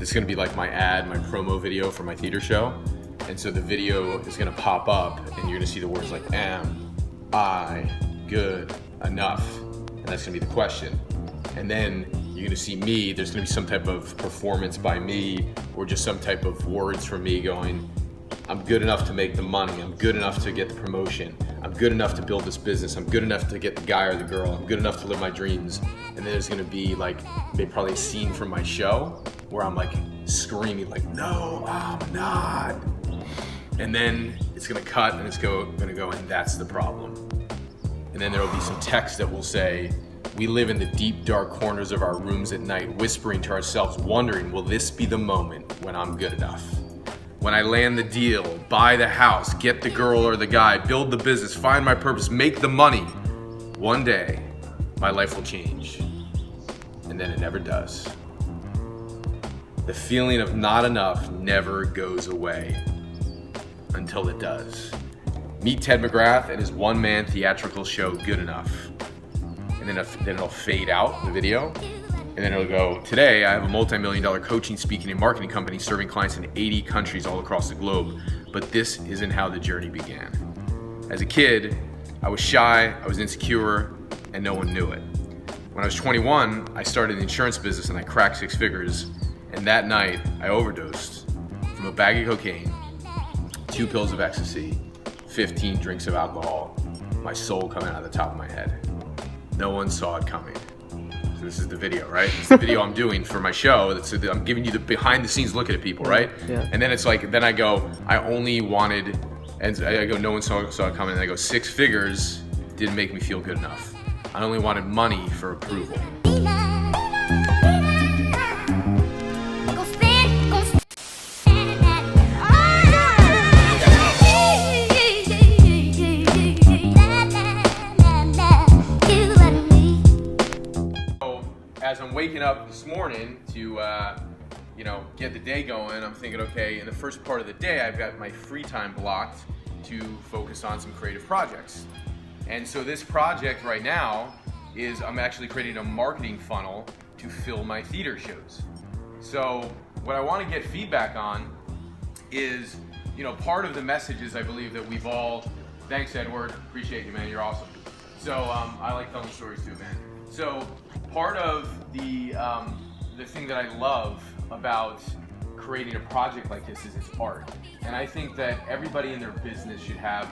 this is gonna be like my ad, my promo video for my theater show. And so the video is gonna pop up and you're gonna see the words like, am I good enough? And that's gonna be the question. And then you're gonna see me, there's gonna be some type of performance by me or just some type of words from me going, I'm good enough to make the money, I'm good enough to get the promotion, I'm good enough to build this business, I'm good enough to get the guy or the girl, I'm good enough to live my dreams. And then there's gonna be like, maybe probably a scene from my show where I'm like screaming like, no, I'm not. And then it's gonna cut and it's gonna go, and that's the problem. And then there'll be some text that will say, we live in the deep, dark corners of our rooms at night, whispering to ourselves, wondering, will this be the moment when I'm good enough? When I land the deal, buy the house, get the girl or the guy, build the business, find my purpose, make the money, one day, my life will change. And then it never does. The feeling of not enough never goes away until it does. Meet Ted Mcgrath and his one-man theatrical show, Good Enough. And then it'll fade out, the video, and then it'll go, today I have a multi-million-dollar coaching, speaking, and marketing company serving clients in 80 countries all across the globe. But this isn't how the journey began. As a kid, I was shy, I was insecure, and no one knew it. When I was 21, I started the insurance business and I cracked 6 figures. And that night, I overdosed from a bag of cocaine, 2 pills of ecstasy, 15 drinks of alcohol, my soul coming out of the top of my head. No one saw it coming. So this is the video, right? It's the video I'm doing for my show. I'm giving you the behind the scenes look at it, people, right? Yeah. And then it's like, then I go, I only wanted, and I go, no one saw it coming. And I go, 6 figures didn't make me feel good enough. I only wanted money for approval. As I'm waking up this morning to, get the day going, I'm thinking, okay, in the first part of the day, I've got my free time blocked to focus on some creative projects. And so this project right now is I'm actually creating a marketing funnel to fill my theater shows. So what I want to get feedback on is, part of the messages I believe that we've all, thanks Edward, appreciate you, man, you're awesome. So I like telling stories too, man. So part of the thing that I love about creating a project like this is its art. And I think that everybody in their business should have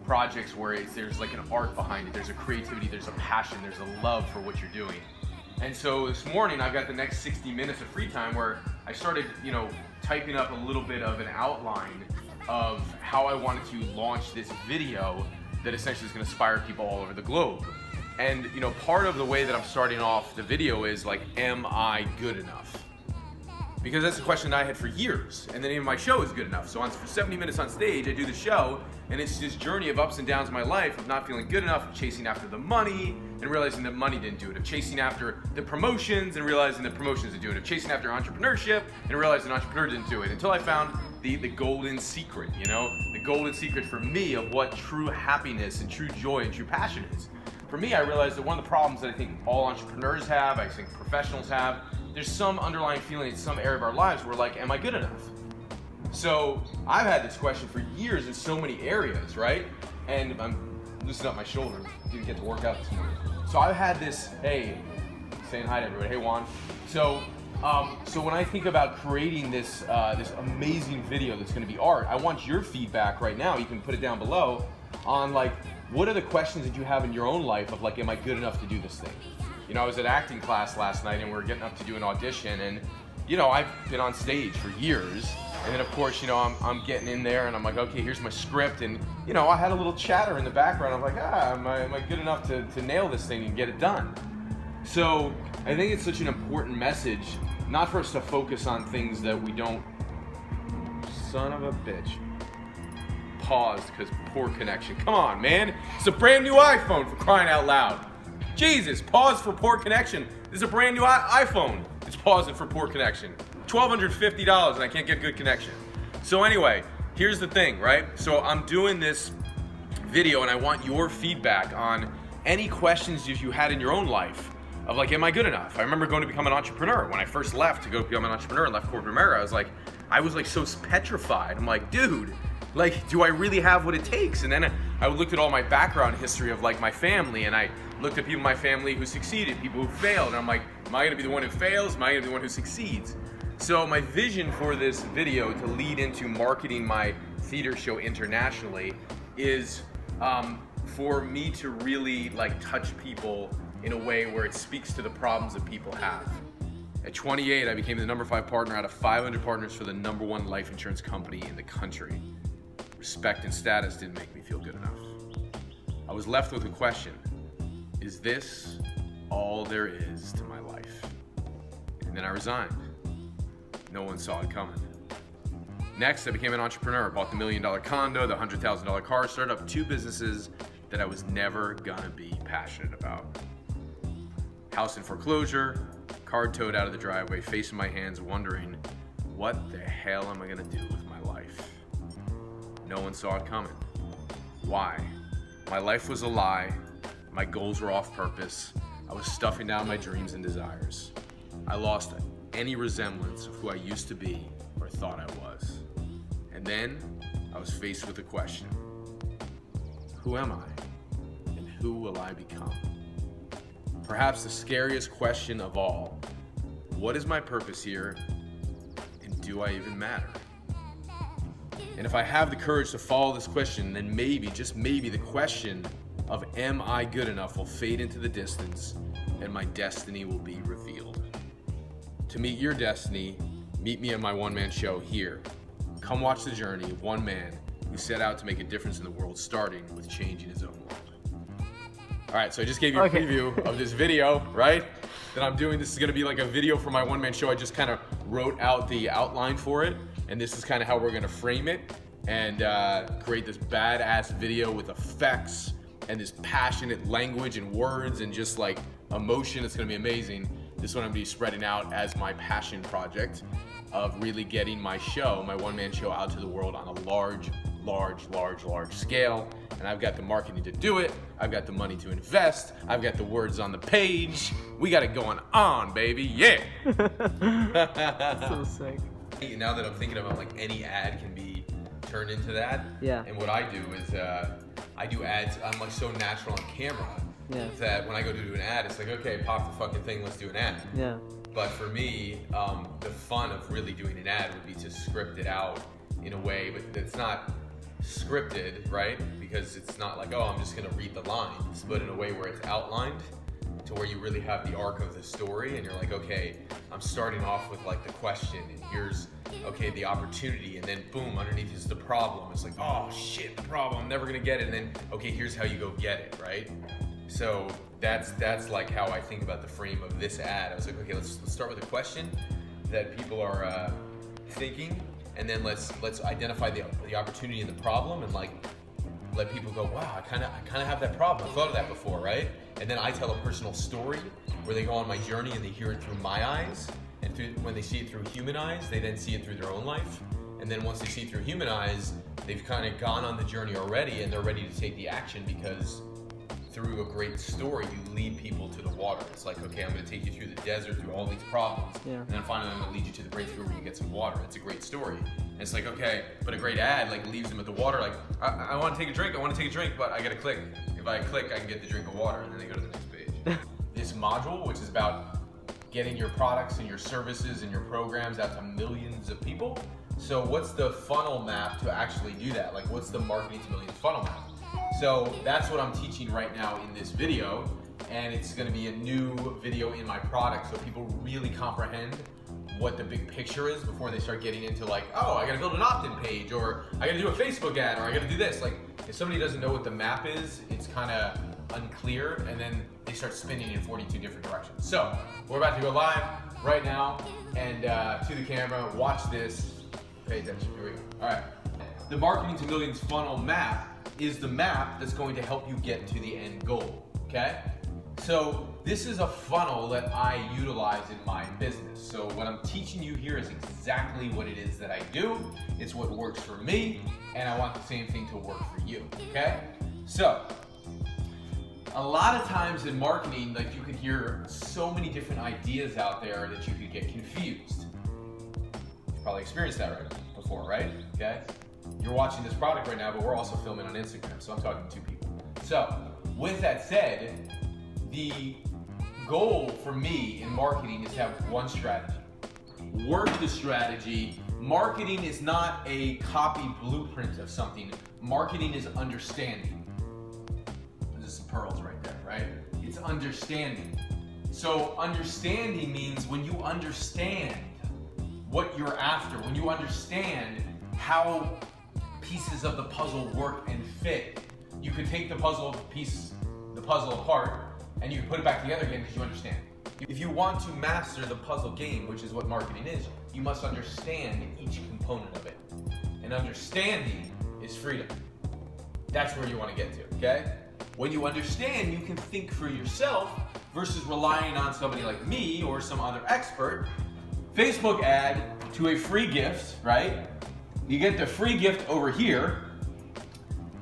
projects where there's like an art behind it, there's a creativity, there's a passion, there's a love for what you're doing. And so this morning I've got the next 60 minutes of free time where I started, typing up a little bit of an outline of how I wanted to launch this video that essentially is going to inspire people all over the globe. And part of the way that I'm starting off the video is like, am I good enough? Because that's a question I had for years, and the name of my show is Good Enough. So for 70 minutes on stage, I do the show, and it's this journey of ups and downs in my life of not feeling good enough, of chasing after the money, and realizing that money didn't do it, of chasing after the promotions, and realizing that promotions didn't do it, of chasing after entrepreneurship, and realizing an entrepreneur didn't do it, until I found the golden secret, the golden secret for me of what true happiness and true joy and true passion is. For me, I realized that one of the problems that I think all entrepreneurs have, I think professionals have, there's some underlying feeling in some area of our lives where like, am I good enough? So I've had this question for years in so many areas, right? And I'm loosening up my shoulder, didn't get to work out this morning. So I've had this, hey, saying hi to everybody, hey Juan. So when I think about creating this amazing video that's gonna be art, I want your feedback right now, you can put it down below, on like, what are the questions that you have in your own life of like, am I good enough to do this thing? I was at acting class last night and we were getting up to do an audition, and I've been on stage for years, and then of course, I'm getting in there and I'm like, okay, here's my script, and I had a little chatter in the background. I'm like, am I good enough to nail this thing and get it done? So I think it's such an important message, not for us to focus on things that we don't, son of a bitch. Paused because poor connection. Come on, man. It's a brand new iPhone, for crying out loud. Jesus, pause for poor connection. This is a brand new iPhone. It's pausing for poor connection. $1,250 and I can't get good connection. So anyway, here's the thing, right? So I'm doing this video and I want your feedback on any questions you had in your own life of like, am I good enough? I remember going to become an entrepreneur. When I first left to go become an entrepreneur and left corporate America, I was like so petrified. I'm like, dude, like, do I really have what it takes? And then I looked at all my background history of like my family, and I looked at people in my family who succeeded, people who failed, and I'm like, am I gonna be the one who fails? Am I gonna be the one who succeeds? So my vision for this video to lead into marketing my theater show internationally is for me to really like touch people in a way where it speaks to the problems that people have. At 28, I became the number 5 partner out of 500 partners for the number 1 life insurance company in the country. Respect and status didn't make me feel good enough. I was left with a question: is this all there is to my life? And then I resigned. No one saw it coming. Next, I became an entrepreneur, bought the $1 million condo, the $100,000 car, started up 2 businesses that I was never gonna be passionate about. House in foreclosure, car towed out of the driveway, face in my hands, wondering, what the hell am I gonna do with my life? No one saw it coming. Why? My life was a lie. My goals were off purpose. I was stuffing down my dreams and desires. I lost any resemblance of who I used to be or thought I was. And then I was faced with a question: who am I? And who will I become? Perhaps the scariest question of all: what is my purpose here? And do I even matter? And if I have the courage to follow this question, then maybe, just maybe, the question of am I good enough will fade into the distance and my destiny will be revealed. To meet your destiny, meet me at my one-man show here. Come watch the journey of one man who set out to make a difference in the world, starting with changing his own world. All right, so I just gave you a preview of this video, right? That I'm doing. This is gonna be like a video for my one-man show. I just kind of wrote out the outline for it, and this is kind of how we're gonna frame it and create this badass video with effects and this passionate language and words and just like emotion. It's gonna be amazing. This one I'm gonna be spreading out as my passion project of really getting my show, my one-man show, out to the world on a large scale. And I've got the marketing to do it. I've got the money to invest. I've got the words on the page. We got it going on, baby. Yeah. So sick. Now that I'm thinking about, like, any ad can be turned into that. Yeah. And what I do is I do ads. I'm like so natural on camera that when I go to do an ad, it's like, okay, pop the fucking thing, let's do an ad. Yeah. But for me, the fun of really doing an ad would be to script it out in a way, but it's not scripted, right? Because it's not like, oh, I'm just gonna read the lines, but in a way where it's outlined to where you really have the arc of the story, and you're like, okay, I'm starting off with like the question, and here's, okay, the opportunity, and then boom, underneath is the problem. It's like, oh shit, the problem, I'm never gonna get it, and then, okay, here's how you go get it, right? So that's like how I think about the frame of this ad. I was like, okay, let's start with a question that people are thinking, and then let's identify the opportunity and the problem, and like let people go, wow, I kind of have that problem. I thought of that before, right? And then I tell a personal story where they go on my journey and they hear it through my eyes, and when they see it through human eyes, they then see it through their own life. And then once they see it through human eyes, they've kind of gone on the journey already, and they're ready to take the action, because through a great story, you lead people to the water. It's like, okay, I'm going to take you through the desert, through all these problems, and then finally I'm going to lead you to the breakthrough where you get some water. It's a great story. And it's like, okay, but a great ad like leaves them at the water, like, I want to take a drink, but I got to click. If I click, I can get the drink of water, and then they go to the next page. This module, which is about getting your products and your services and your programs out to millions of people. So what's the funnel map to actually do that? Like, what's the marketing to millions funnel map? So that's what I'm teaching right now in this video, and it's going to be a new video in my product so people really comprehend what the big picture is before they start getting into like, oh, I got to build an opt-in page, or I got to do a Facebook ad, or I got to do this. Like, if somebody doesn't know what the map is, it's kind of unclear, and then they start spinning in 42 different directions. So we're about to go live right now, and to the camera, watch this, pay attention, here we go. All right, the Marketing to Millions funnel map is the map that's going to help you get to the end goal, okay? So this is a funnel that I utilize in my business. So what I'm teaching you here is exactly what it is that I do. It's what works for me, and I want the same thing to work for you, okay? So a lot of times in marketing, like you could hear so many different ideas out there that you could get confused. You've probably experienced that before, right? Okay? You're watching this product right now, but we're also filming on Instagram, so I'm talking to two people. So, with that said, the goal for me in marketing is to have one strategy. Work the strategy. Marketing is not a copy blueprint of something. Marketing is understanding. There's some pearls right there, right? It's understanding. So understanding means when you understand what you're after, when you understand how pieces of the puzzle work and fit, you could take the puzzle apart and you can put it back together again because you understand. If you want to master the puzzle game, which is what marketing is, you must understand each component of it. And understanding is freedom. That's where you want to get to, okay? When you understand, you can think for yourself versus relying on somebody like me or some other expert. Facebook ad to a free gift, right? You get the free gift over here.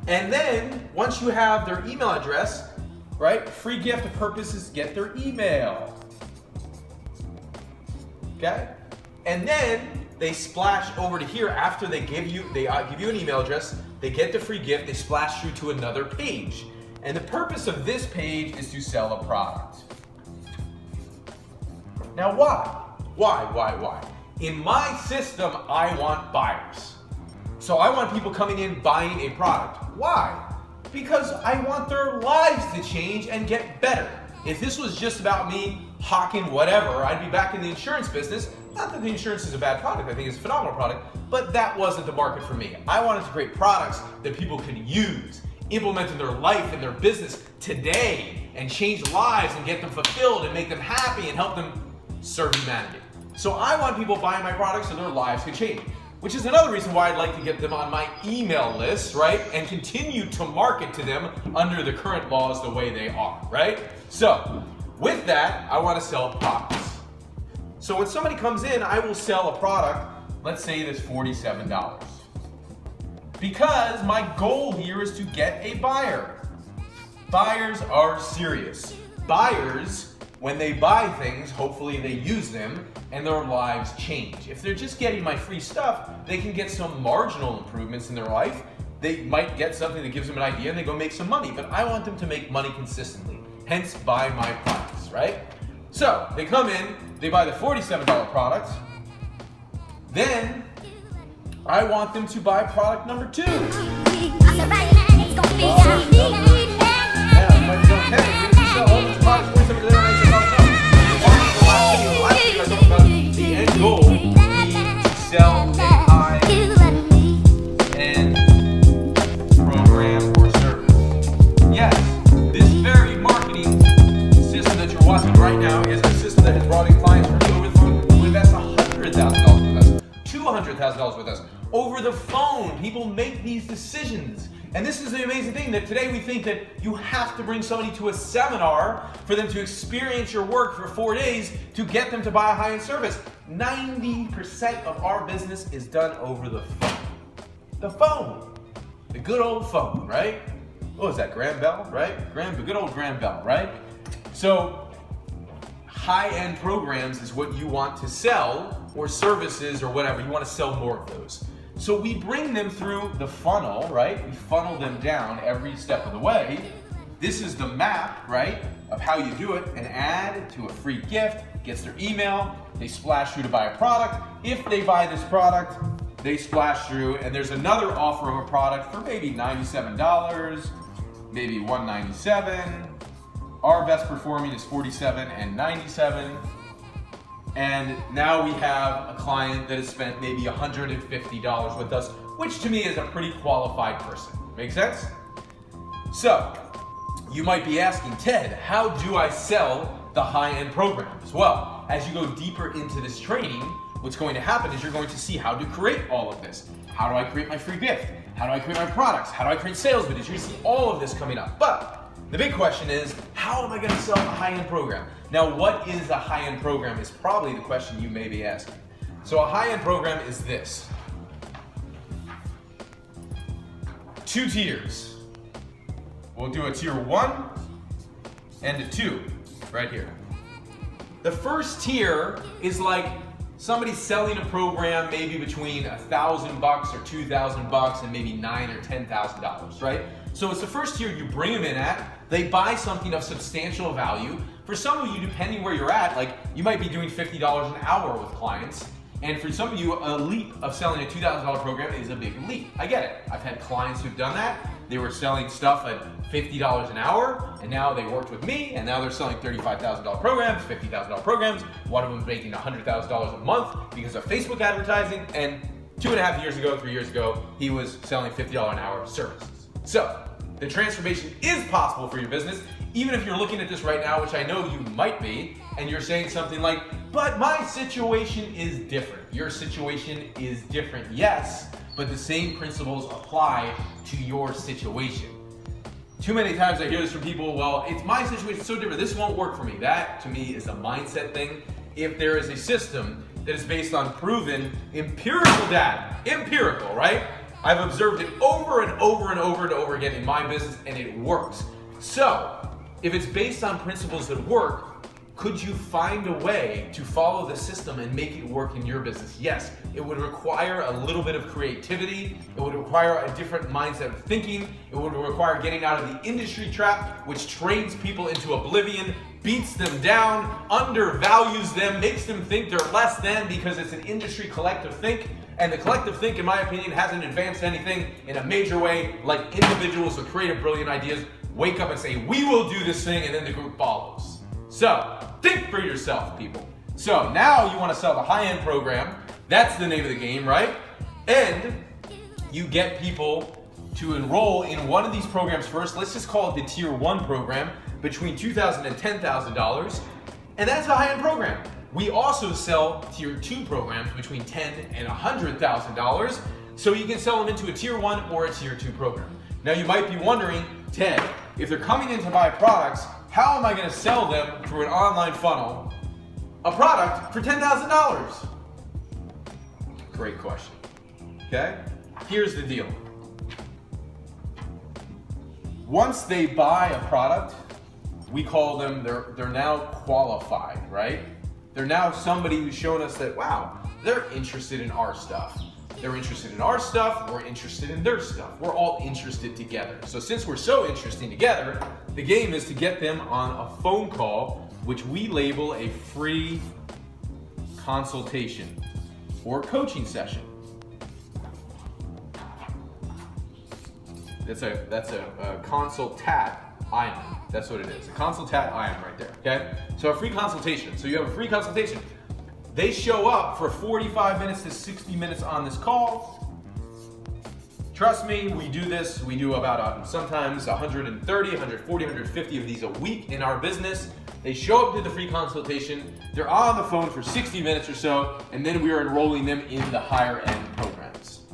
And then once you have their email address, right? Free gift purpose is get their email. Okay? And then they splash over to here after they give you an email address, they get the free gift, they splash through to another page. And the purpose of this page is to sell a product. Now why? Why? In my system, I want buyers. So I want people coming in buying a product. Why? Because I want their lives to change and get better. If this was just about me hawking whatever, I'd be back in the insurance business. Not that the insurance is a bad product, I think it's a phenomenal product, but that wasn't the market for me. I wanted to create products that people could use, implement in their life and their business today, and change lives and get them fulfilled and make them happy and help them serve humanity. So I want people buying my products so their lives can change. Which is another reason why I'd like to get them on my email list, right? And continue to market to them under the current laws the way they are, right? So, with that, I want to sell products. So when somebody comes in, I will sell a product, let's say that's $47. Because my goal here is to get a buyer. Buyers are serious. Buyers, when they buy things, hopefully they use them and their lives change. If they're just getting my free stuff, they can get some marginal improvements in their life. They might get something that gives them an idea and they go make some money, but I want them to make money consistently. Hence, buy my products, right? So, they come in, they buy the $47 product. Then, I want them to buy product number 2. The end goal being to sell a high-end program or service. Yes, this very marketing system that you're watching right now is a system that has brought in clients for me over the phone who invest $100,000 with us, $200,000 with us. Over the phone, people make these decisions. And this is the amazing thing that today we think that you have to bring somebody to a seminar for them to experience your work for 4 days to get them to buy a high-end service. 90% of our business is done over the phone. The phone. The good old phone, right? What was that, Graham Bell, right? The good old Graham Bell, right? So, high-end programs is what you want to sell, or services or whatever. You want to sell more of those. So we bring them through the funnel, right? We funnel them down every step of the way. This is the map, right, of how you do it. An ad to a free gift, gets their email, they splash through to buy a product. If they buy this product, they splash through, and there's another offer of a product for maybe $97, maybe $197. Our best performing is $47 and $97. And now we have a client that has spent maybe $150 with us, which to me is a pretty qualified person. Make sense? So, you might be asking, Ted, how do I sell the high-end programs? Well, as you go deeper into this training, what's going to happen is you're going to see how to create all of this. How do I create my free gift? How do I create my products? How do I create sales videos? You're going to see all of this coming up. But the big question is, how am I going to sell a high-end program? Now, what is a high-end program is probably the question you may be asking. So a high-end program is this. 2 tiers. We'll do a tier 1 and a 2 right here. The first tier is like somebody selling a program maybe between $1,000 or $2,000 and maybe $9,000 or $10,000, right? So it's the first tier you bring them in at. They buy something of substantial value. For some of you, depending where you're at, like you might be doing $50 an hour with clients. And for some of you, a leap of selling a $2,000 program is a big leap. I get it. I've had clients who've done that. They were selling stuff at $50 an hour, and now they worked with me, and now they're selling $35,000 programs, $50,000 programs. One of them is making $100,000 a month because of Facebook advertising, and 2.5 years ago, 3 years ago, he was selling $50 an hour services. So the transformation is possible for your business, even if you're looking at this right now, which I know you might be, and you're saying something like, but my situation is different. Your situation is different, yes, but the same principles apply to your situation. Too many times I hear this from people, well, it's my situation, it's so different, this won't work for me. That, to me, is a mindset thing. If there is a system that is based on proven empirical data, empirical, right? I've observed it over and over and over and over again in my business, and it works. So, if it's based on principles that work, could you find a way to follow the system and make it work in your business? Yes, it would require a little bit of creativity. It would require a different mindset of thinking. It would require getting out of the industry trap, which trains people into oblivion, beats them down, undervalues them, makes them think they're less than because it's an industry collective think. And the collective think, in my opinion, hasn't advanced anything in a major way, like individuals with creative, brilliant ideas wake up and say, we will do this thing, and then the group follows. So, think for yourself, people. So, now you want to sell the high-end program. That's the name of the game, right? And you get people to enroll in one of these programs first. Let's just call it the Tier 1 program, between $2,000 and $10,000. And that's a high-end program. We also sell Tier 2 programs between $10,000 and $100,000. So you can sell them into a Tier 1 or a Tier 2 program. Now you might be wondering, Ted, if they're coming in to buy products, how am I going to sell them through an online funnel a product for $10,000? Great question. Okay? Here's the deal. Once they buy a product, we call them, they're now qualified, right? They're now somebody who's shown us that, wow, they're interested in our stuff. They're interested in our stuff, we're interested in their stuff. We're all interested together. So since we're so interesting together, the game is to get them on a phone call, which we label a free consultation or coaching session. That's a consultat ion. That's what it is. A consultat ion right there, okay? So a free consultation. So you have a free consultation. They show up for 45 minutes to 60 minutes on this call. Trust me, we do this. We do about sometimes 130, 140, 150 of these a week in our business. They show up to the free consultation. They're on the phone for 60 minutes or so, and then we are enrolling them in the higher end programs.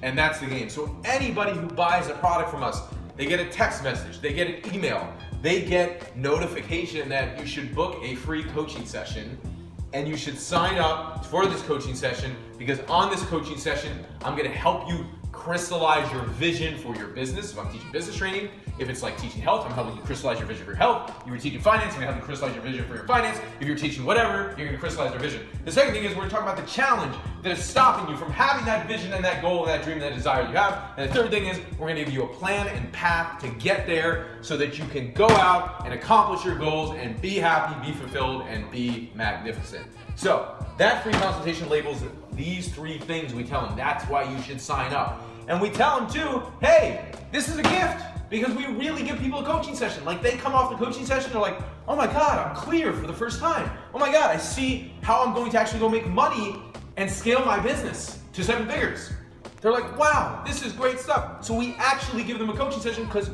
And that's the game. So anybody who buys a product from us, they get a text message, they get an email, they get notification that you should book a free coaching session. And you should sign up for this coaching session because on this coaching session, I'm gonna help you crystallize your vision for your business. If I'm teaching business training, if it's like teaching health, I'm helping you crystallize your vision for your health. If you're teaching finance, I'm gonna help you crystallize your vision for your finance. If you're teaching whatever, you're gonna crystallize your vision. The second thing is we're gonna talk about the challenge that is stopping you from having that vision and that goal and that dream and that desire you have. And the third thing is we're gonna give you a plan and path to get there so that you can go out and accomplish your goals and be happy, be fulfilled, and be magnificent. So that free consultation labels these 3 things. We tell them that's why you should sign up. And we tell them too, hey, this is a gift because we really give people a coaching session. Like they come off the coaching session, they're like, oh my God, I'm clear for the first time. Oh my God, I see how I'm going to actually go make money and scale my business to 7 figures. They're like, wow, this is great stuff. So we actually give them a coaching session because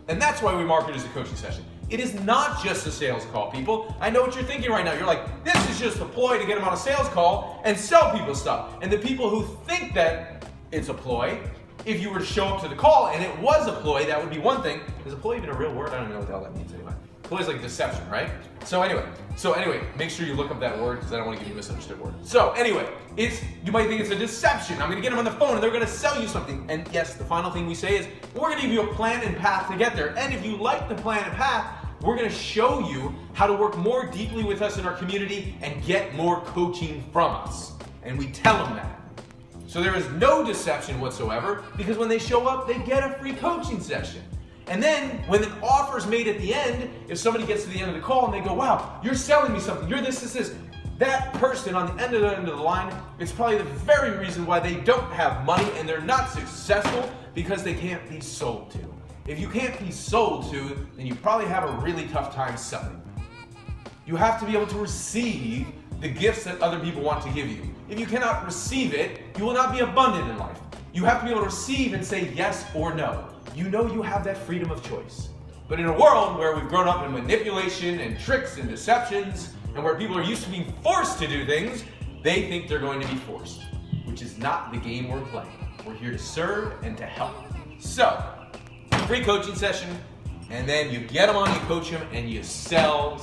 and that's why we market it as a coaching session. It is not just a sales call, people. I know what you're thinking right now. You're like, this is just a ploy to get them on a sales call and sell people stuff. And the people who think that it's a ploy, if you were to show up to the call and it was a ploy, that would be one thing. Is a ploy even a real word? I don't even know what the hell that means anyway. Ploy is like deception, right? So anyway, make sure you look up that word because I don't want to give you a misunderstood word. So anyway, you might think it's a deception. I'm gonna get them on the phone and they're gonna sell you something. And yes, the final thing we say is, we're gonna give you a plan and path to get there. And if you like the plan and path, we're going to show you how to work more deeply with us in our community and get more coaching from us. And we tell them that. So there is no deception whatsoever, because when they show up, they get a free coaching session. And then when an offer is made at the end, if somebody gets to the end of the call and they go, wow, you're selling me something, you're this, that person on the end of the line, it's probably the very reason why they don't have money and they're not successful, because they can't be sold to. If you can't be sold to, then you probably have a really tough time selling. You have to be able to receive the gifts that other people want to give you. If you cannot receive it, you will not be abundant in life. You have to be able to receive and say yes or no. You know you have that freedom of choice. But in a world where we've grown up in manipulation and tricks and deceptions, and where people are used to being forced to do things, they think they're going to be forced, which is not the game we're playing. We're here to serve and to help. So, free coaching session, and then you get them on, you coach them, and you sell.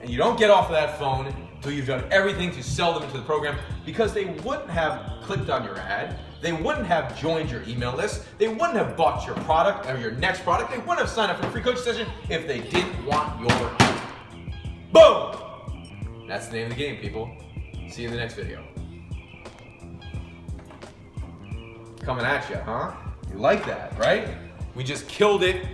And you don't get off of that phone until you've done everything to sell them into the program, because they wouldn't have clicked on your ad, they wouldn't have joined your email list, they wouldn't have bought your product or your next product, they wouldn't have signed up for a free coaching session if they didn't want your help. Boom! That's the name of the game, people. See you in the next video. Coming at you, huh? You like that, right? We just killed it.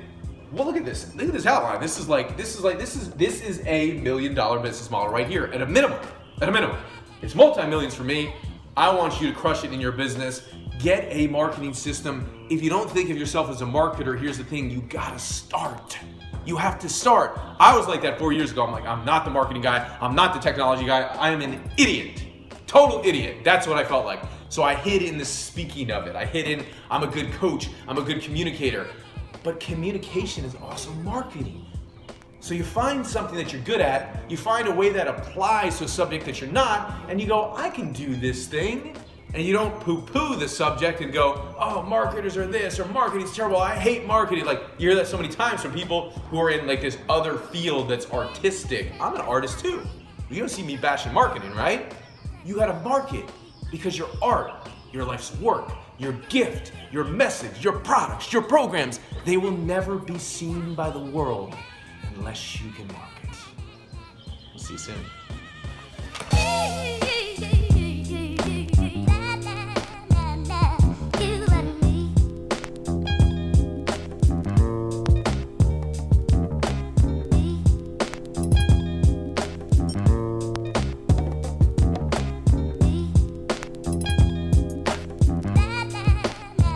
Well, look at this. Look at this outline. This is a $1 million business model right here at a minimum. At a minimum. It's multi-millions for me. I want you to crush it in your business. Get a marketing system. If you don't think of yourself as a marketer, here's the thing, you gotta start. You have to start. I was like that 4 years ago. I'm like, I'm not the marketing guy. I'm not the technology guy. I am an idiot. Total idiot. That's what I felt like. So I hid in the speaking of it. I hid in, I'm a good coach. I'm a good communicator. But communication is also marketing. So you find something that you're good at, you find a way that applies to a subject that you're not, and you go, I can do this thing. And you don't poo-poo the subject and go, oh, marketers are this, or marketing's terrible, I hate marketing. Like, you hear that so many times from people who are in like this other field that's artistic. I'm an artist too. You don't see me bashing marketing, right? You gotta market, because your art, your life's work, your gift, your message, your products, your programs, they will never be seen by the world unless you can market. We'll see you soon.